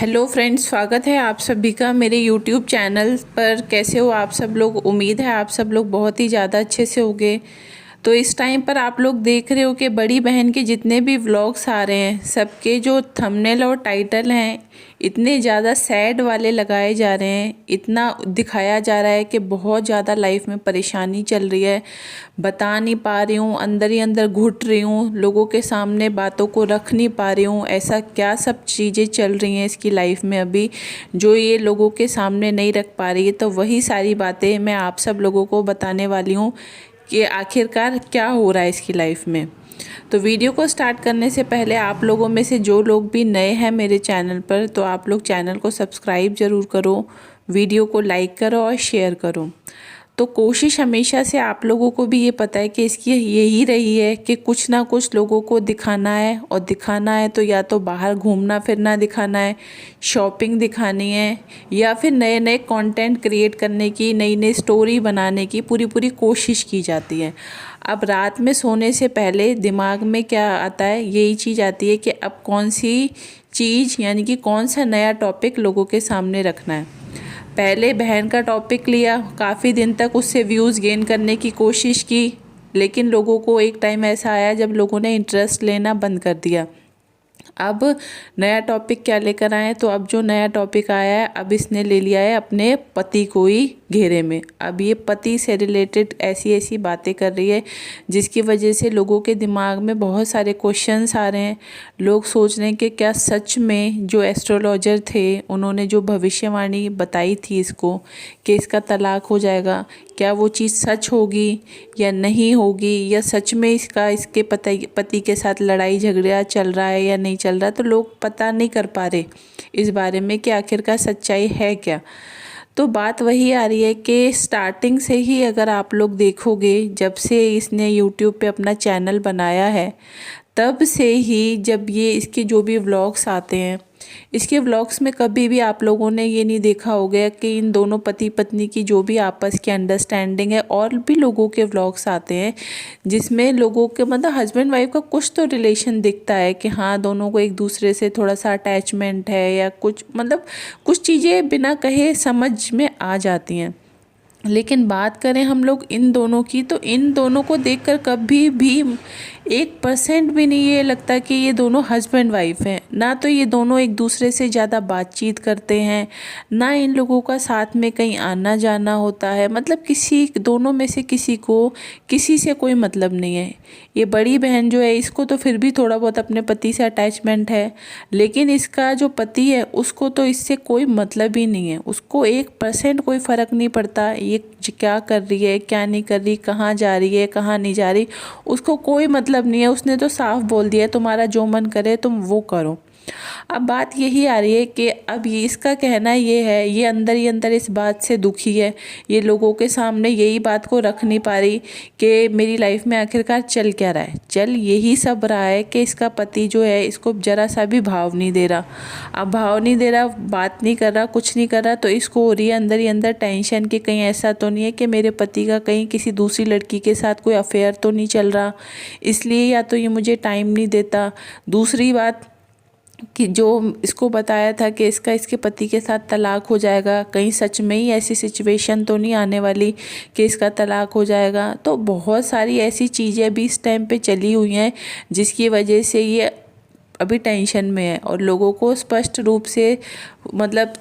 Hello friends, स्वागत है आप सभी का मेरे यूट्यूब चैनल पर। कैसे हो आप सब लोग? उम्मीद है आप सब लोग बहुत ही ज़्यादा अच्छे से होंगे। तो इस टाइम पर आप लोग देख रहे हो कि बड़ी बहन के जितने भी व्लॉग्स आ रहे हैं, सबके जो थंबनेल और टाइटल हैं इतने ज़्यादा सैड वाले लगाए जा रहे हैं। इतना दिखाया जा रहा है कि बहुत ज़्यादा लाइफ में परेशानी चल रही है, बता नहीं पा रही हूँ, अंदर ही अंदर घुट रही हूँ, लोगों के सामने बातों को रख नहीं पा रही हूँ। ऐसा क्या सब चीज़ें चल रही हैं इसकी लाइफ में अभी, जो ये लोगों के सामने नहीं रख पा रही है। तो वही सारी बातें मैं आप सब लोगों को बताने वाली हूँ कि आखिरकार क्या हो रहा है इसकी लाइफ में। तो वीडियो को स्टार्ट करने से पहले आप लोगों में से जो लोग भी नए हैं मेरे चैनल पर, तो आप लोग चैनल को सब्सक्राइब ज़रूर करो, वीडियो को लाइक करो और शेयर करो। तो कोशिश हमेशा से आप लोगों को भी ये पता है कि इसकी यही रही है कि कुछ ना कुछ लोगों को दिखाना है, और दिखाना है तो या तो बाहर घूमना फिरना दिखाना है, शॉपिंग दिखानी है, या फिर नए नए कंटेंट क्रिएट करने की, नई नई स्टोरी बनाने की पूरी पूरी कोशिश की जाती है। अब रात में सोने से पहले दिमाग में क्या आता है? यही चीज़ आती है कि अब कौन सी चीज़, यानी कि कौन सा नया टॉपिक लोगों के सामने रखना है। पहले बहन का टॉपिक लिया, काफ़ी दिन तक उससे व्यूज़ गेन करने की कोशिश की, लेकिन लोगों को एक टाइम ऐसा आया जब लोगों ने इंटरेस्ट लेना बंद कर दिया। अब नया टॉपिक क्या लेकर आए? तो अब जो नया टॉपिक आया है, अब इसने ले लिया है अपने पति को ही घेरे में। अब ये पति से रिलेटेड ऐसी ऐसी बातें कर रही है जिसकी वजह से लोगों के दिमाग में बहुत सारे क्वेश्चंस आ रहे हैं। लोग सोच रहे हैं कि क्या सच में जो एस्ट्रोलॉजर थे उन्होंने जो भविष्यवाणी बताई थी इसको कि इसका तलाक हो जाएगा, क्या वो चीज़ सच होगी या नहीं होगी, या सच में इसके पति के साथ लड़ाई झगड़ा चल रहा है या नहीं चल रहा। तो लोग पता नहीं कर पा रहे इस बारे में कि आखिरकार सच्चाई है क्या। तो बात वही आ रही है कि स्टार्टिंग से ही अगर आप लोग देखोगे, जब से इसने यूट्यूब पे अपना चैनल बनाया है, तब से ही जब ये इसके जो भी व्लॉग्स आते हैं, इसके व्लॉग्स में कभी भी आप लोगों ने ये नहीं देखा होगा कि इन दोनों पति पत्नी की जो भी आपस की अंडरस्टैंडिंग है। और भी लोगों के व्लॉग्स आते हैं जिसमें लोगों के मतलब हस्बैंड वाइफ का कुछ तो रिलेशन दिखता है कि हाँ, दोनों को एक दूसरे से थोड़ा सा अटैचमेंट है, या कुछ मतलब कुछ चीज़ें बिना कहे समझ में आ जाती हैं। लेकिन बात करें हम लोग इन दोनों की, तो इन दोनों को देखकर कभी भी 1% भी नहीं ये लगता कि ये दोनों हस्बैंड वाइफ हैं। ना तो ये दोनों एक दूसरे से ज़्यादा बातचीत करते हैं, ना इन लोगों का साथ में कहीं आना जाना होता है। मतलब किसी दोनों में से किसी को किसी से कोई मतलब नहीं है। ये बड़ी बहन जो है, इसको तो फिर भी थोड़ा बहुत अपने पति से अटैचमेंट है, लेकिन इसका जो पति है उसको तो इससे कोई मतलब ही नहीं है। उसको 1% कोई फ़र्क नहीं पड़ता ये क्या कर रही है, क्या नहीं कर रही, कहाँ जा रही है, कहाँ नहीं जा रही, उसको कोई मतलब नहीं है। उसने तो साफ बोल दिया है, तुम्हारा जो मन करे तुम वो करो। अब बात यही आ रही है कि अब ये इसका कहना ये है, ये अंदर ही अंदर इस बात से दुखी है। ये लोगों के सामने यही बात को रख नहीं पा रही कि मेरी लाइफ में आखिरकार चल क्या रहा है। चल यही सब रहा है कि इसका पति जो है इसको ज़रा सा भी भाव नहीं दे रहा। अब भाव नहीं दे रहा, बात नहीं कर रहा, कुछ नहीं कर रहा, तो इसको हो रही है अंदर ही अंदर टेंशन कि कहीं ऐसा तो नहीं है कि मेरे पति का कहीं किसी दूसरी लड़की के साथ कोई अफेयर तो नहीं चल रहा, इसलिए या तो ये मुझे टाइम नहीं देता। दूसरी बात कि जो इसको बताया था कि इसके पति के साथ तलाक हो जाएगा, कहीं सच में ही ऐसी सिचुएशन तो नहीं आने वाली कि इसका तलाक हो जाएगा। तो बहुत सारी ऐसी चीज़ें भी इस टाइम पे चली हुई हैं जिसकी वजह से ये अभी टेंशन में है, और लोगों को स्पष्ट रूप से मतलब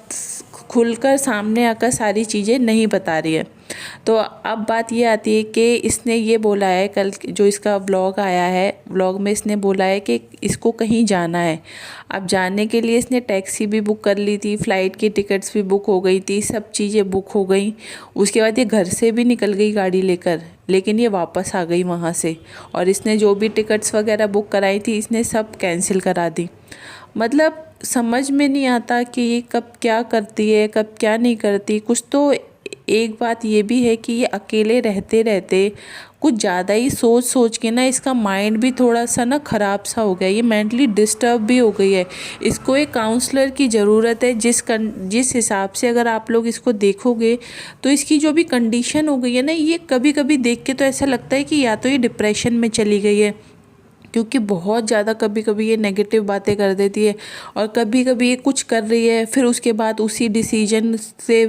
खुलकर सामने आकर सारी चीज़ें नहीं बता रही है। तो अब बात ये आती है कि इसने ये बोला है, कल जो इसका व्लॉग आया है, व्लॉग में इसने बोला है कि इसको कहीं जाना है। अब जाने के लिए इसने टैक्सी भी बुक कर ली थी, फ़्लाइट की टिकट्स भी बुक हो गई थी, सब चीज़ें बुक हो गई। उसके बाद ये घर से भी निकल गई गाड़ी लेकर, लेकिन ये वापस आ गई वहाँ से, और इसने जो भी टिकट्स वगैरह बुक कराई थी इसने सब कैंसिल करा दी। मतलब समझ में नहीं आता कि ये कब क्या करती है, कब क्या नहीं करती। कुछ तो एक बात ये भी है कि ये अकेले रहते रहते कुछ ज़्यादा ही सोच सोच के ना इसका माइंड भी थोड़ा सा ना ख़राब सा हो गया, ये मेंटली डिस्टर्ब भी हो गई है। इसको एक काउंसलर की ज़रूरत है। जिस हिसाब से अगर आप लोग इसको देखोगे तो इसकी जो भी कंडीशन हो गई है ना, ये कभी कभी देख के तो ऐसा लगता है कि या तो ये डिप्रेशन में चली गई है, क्योंकि बहुत ज़्यादा कभी कभी ये नेगेटिव बातें कर देती है, और कभी कभी ये कुछ कर रही है फिर उसके बाद उसी डिसीजन से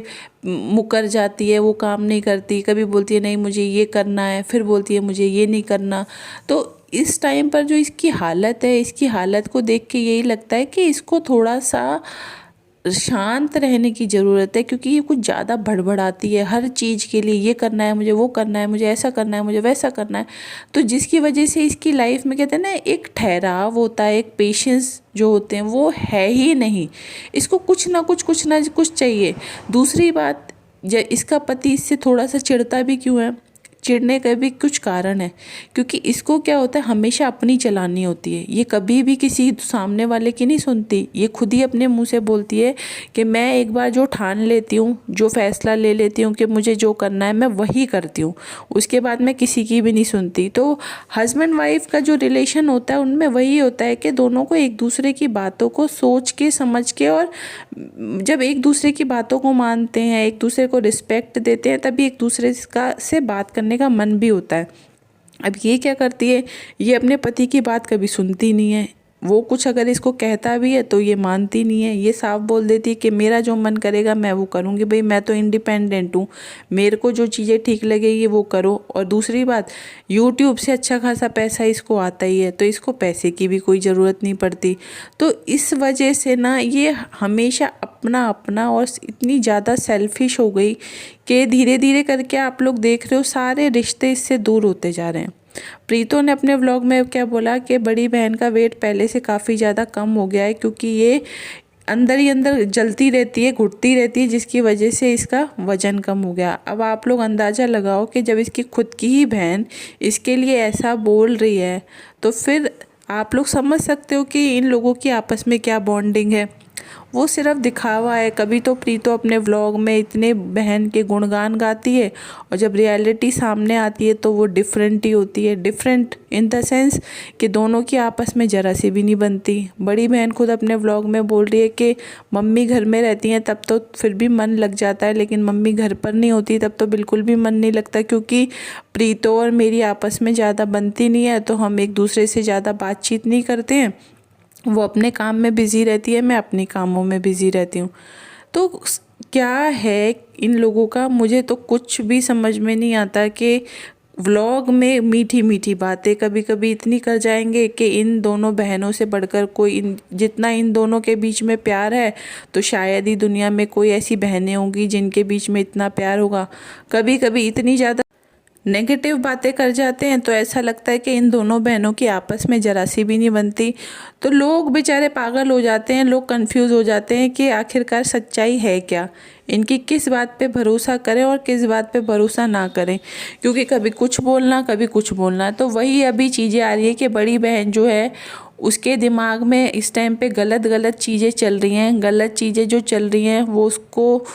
मुकर जाती है, वो काम नहीं करती। कभी बोलती है नहीं मुझे ये करना है, फिर बोलती है मुझे ये नहीं करना। तो इस टाइम पर जो इसकी हालत है, इसकी हालत को देख के यही लगता है कि इसको थोड़ा सा शांत रहने की ज़रूरत है, क्योंकि ये कुछ ज़्यादा भड़बड़ाती है हर चीज़ के लिए। ये करना है मुझे, वो करना है मुझे, ऐसा करना है मुझे, वैसा करना है। तो जिसकी वजह से इसकी लाइफ में कहते हैं ना एक ठहराव होता है, एक पेशेंस जो होते हैं वो है ही नहीं। इसको कुछ ना कुछ चाहिए। दूसरी बात, इसका पति इससे थोड़ा सा चिढ़ता भी क्यों है? चिढ़ने का भी कुछ कारण है, क्योंकि इसको क्या होता है हमेशा अपनी चलानी होती है। ये कभी भी किसी सामने वाले की नहीं सुनती। ये खुद ही अपने मुंह से बोलती है कि मैं एक बार जो ठान लेती हूँ, जो फैसला ले लेती हूँ कि मुझे जो करना है मैं वही करती हूँ, उसके बाद मैं किसी की भी नहीं सुनती। तो हस्बैंड वाइफ का जो रिलेशन होता है उनमें वही होता है कि दोनों को एक दूसरे की बातों को सोच के समझ के, और जब एक दूसरे की बातों को मानते हैं, एक दूसरे को रिस्पेक्ट देते हैं, तभी एक दूसरे का से बात करने का मन भी होता है। अब ये क्या करती है, ये अपने पति की बात कभी सुनती नहीं है। वो कुछ अगर इसको कहता भी है तो ये मानती नहीं है। ये साफ बोल देती है कि मेरा जो मन करेगा मैं वो करूँगी, भाई मैं तो इंडिपेंडेंट हूँ, मेरे को जो चीज़ें ठीक लगेगी वो करो। और दूसरी बात, यूट्यूब से अच्छा खासा पैसा इसको आता ही है, तो इसको पैसे की भी कोई ज़रूरत नहीं पड़ती। तो इस वजह से ना ये हमेशा अपना अपना और इतनी ज़्यादा सेल्फिश हो गई कि धीरे धीरे करके आप लोग देख रहे हो सारे रिश्ते इससे दूर होते जा रहे हैं। प्रीतो ने अपने व्लॉग में क्या बोला कि बड़ी बहन का वेट पहले से काफ़ी ज़्यादा कम हो गया है, क्योंकि ये अंदर ही अंदर जलती रहती है, घुटती रहती है, जिसकी वजह से इसका वज़न कम हो गया। अब आप लोग अंदाज़ा लगाओ कि जब इसकी खुद की ही बहन इसके लिए ऐसा बोल रही है, तो फिर आप लोग समझ सकते हो कि इन लोगों की आपस में क्या बॉन्डिंग है। वो सिर्फ दिखावा है। कभी तो प्रीतो अपने व्लॉग में इतने बहन के गुणगान गाती है, और जब रियलिटी सामने आती है तो वो डिफरेंट ही होती है। डिफरेंट इन द सेंस कि दोनों की आपस में ज़रा सी भी नहीं बनती। बड़ी बहन खुद अपने व्लॉग में बोल रही है कि मम्मी घर में रहती हैं तब तो फिर भी मन लग जाता है, लेकिन मम्मी घर पर नहीं होती तब तो बिल्कुल भी मन नहीं लगता, क्योंकि प्रीतो और मेरी आपस में ज़्यादा बनती नहीं है, तो हम एक दूसरे से ज़्यादा बातचीत नहीं करते हैं। वो अपने काम में बिज़ी रहती है, मैं अपने कामों में बिज़ी रहती हूँ। तो क्या है इन लोगों का, मुझे तो कुछ भी समझ में नहीं आता कि व्लॉग में मीठी मीठी बातें कभी कभी इतनी कर जाएंगे कि इन दोनों बहनों से बढ़कर कोई, जितना इन दोनों के बीच में प्यार है तो शायद ही दुनिया में कोई ऐसी बहनें होंगी जिनके बीच में इतना प्यार होगा। कभी कभी इतनी ज़्यादा नेगेटिव बातें कर जाते हैं तो ऐसा लगता है कि इन दोनों बहनों की आपस में जरा सी भी नहीं बनती। तो लोग बेचारे पागल हो जाते हैं, लोग कंफ्यूज हो जाते हैं कि आखिरकार सच्चाई है क्या, इनकी किस बात पे भरोसा करें और किस बात पे भरोसा ना करें, क्योंकि कभी कुछ बोलना कभी कुछ बोलना। तो वही अभी चीज़ें आ रही है कि बड़ी बहन जो है उसके दिमाग में इस टाइम पे गलत गलत चीज़ें चल रही हैं। गलत चीज़ें जो चल रही हैं वो उसको,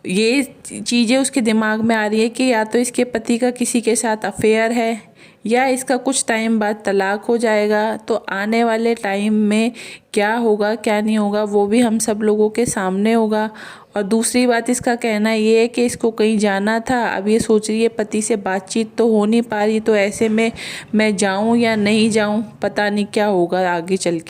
ये चीज़ें उसके दिमाग में आ रही है कि या तो इसके पति का किसी के साथ अफेयर है, या इसका कुछ टाइम बाद तलाक हो जाएगा। तो आने वाले टाइम में क्या होगा क्या नहीं होगा वो भी हम सब लोगों के सामने होगा। और दूसरी बात, इसका कहना ये है कि इसको कहीं जाना था, अब ये सोच रही है पति से बातचीत तो हो नहीं पा रही, तो ऐसे में मैं जाऊं या नहीं जाऊं, पता नहीं क्या होगा आगे चल के।